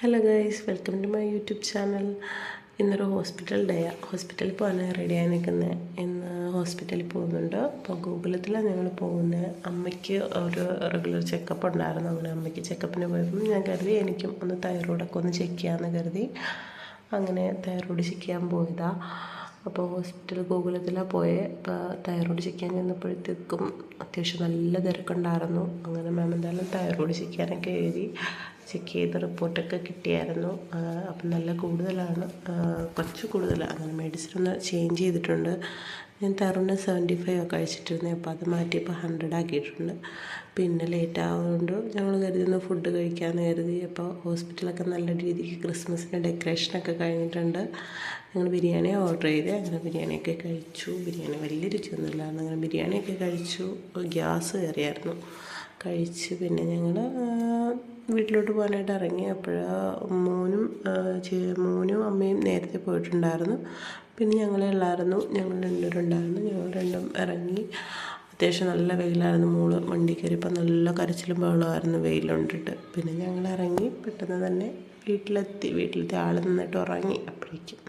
Hello guys, welcome to my YouTube channel. ഇന്നൊരു hospital ഡേയാണ്. ഹോസ്പിറ്റലിൽ പോകാൻ റെഡിയായി നിൽക്കുന്നത്. ഇന്ന് ഹോസ്പിറ്റലിൽ പോകുന്നുണ്ട്. അപ്പോൾ ഗൂഗിളത്തിലാണ് ഞങ്ങൾ പോകുന്നത്. അമ്മയ്ക്ക് ഒരു റെഗുലർ ചെക്കപ്പ് ഉണ്ടായിരുന്നു. അങ്ങനെ അമ്മയ്ക്ക് ചെക്കപ്പിന് പോയപ്പോൾ ഞാൻ കരുതി എനിക്കും ഒന്ന് തൈറോയ്ഡൊക്കെ ഒന്ന് ചെക്ക് ചെയ്യാമെന്ന് കരുതി അങ്ങനെ തൈറോയ്ഡ് ചെക്ക് ചെയ്യാൻ പോയതാണ്. അപ്പോൾ ഗൂഗിളത്തിലാണ് പോയത്. ഇപ്പോൾ തൈറോയ്ഡ് ചെക്ക് ചെയ്യാൻ ചെന്നപ്പോഴത്തേക്കും അത്യാവശ്യം നല്ല തിരക്കുണ്ടായിരുന്നു. അങ്ങനെ മാം എന്തായാലും തൈറോയ്ഡ് ചെക്ക് ചെയ്യാനൊക്കെ എഴുതി ചെക്ക് ചെയ്ത് റിപ്പോർട്ടൊക്കെ കിട്ടിയായിരുന്നു. അപ്പം നല്ല കൂടുതലാണ്, കുറച്ച് കൂടുതലാണ്. അങ്ങനെ മെഡിസിൻ ഒന്ന് ചേഞ്ച് ചെയ്തിട്ടുണ്ട്. ഞാൻ തൈറോയ്ഡിന് 75 കഴിച്ചിട്ടിരുന്നത്. അപ്പോൾ അത് മാറ്റി ഇപ്പോൾ 100 ആക്കിയിട്ടുണ്ട്. പിന്നെ ലേറ്റ് ആവുന്നതുകൊണ്ട് ഞങ്ങൾ കരുതുന്നു ഫുഡ് കഴിക്കാമെന്ന് കരുതി. അപ്പോൾ ഹോസ്പിറ്റലൊക്കെ നല്ല രീതിക്ക് ക്രിസ്മസിൻ്റെ ഡെക്കറേഷനൊക്കെ കഴിഞ്ഞിട്ടുണ്ട്. ഞങ്ങൾ ബിരിയാണി ഓർഡർ ചെയ്ത് അങ്ങനെ ബിരിയാണിയൊക്കെ കഴിച്ചു. ബിരിയാണി വലിയ രുചിയൊന്നുമില്ലായിരുന്നു. അങ്ങനെ ബിരിയാണിയൊക്കെ കഴിച്ചു. ഗ്യാസ് കയറിയായിരുന്നു. കഴിച്ച് പിന്നെ ഞങ്ങൾ വീട്ടിലോട്ട് പോകാനായിട്ട് ഇറങ്ങി. അപ്പോഴാണ് മോനും അമ്മയും നേരത്തെ പോയിട്ടുണ്ടായിരുന്നു. പിന്നെ ഞങ്ങളെ ഉള്ളായിരുന്നു. ഞങ്ങൾ രണ്ടുപേരുണ്ടായിരുന്നു. ഞങ്ങൾ രണ്ടും ഇറങ്ങി. അത്യാവശ്യം നല്ല വെയിലായിരുന്നു. മോള് വണ്ടി കയറിയപ്പോൾ നല്ല കരച്ചിലും ബഹളമായിരുന്നു വെയിലുണ്ടിട്ട്. പിന്നെ ഞങ്ങൾ ഇറങ്ങി പെട്ടെന്ന് തന്നെ വീട്ടിലെത്തി. വീട്ടിലത്തെ ആൾ നിന്നിട്ട് ഉറങ്ങി അപ്പോഴേക്കും.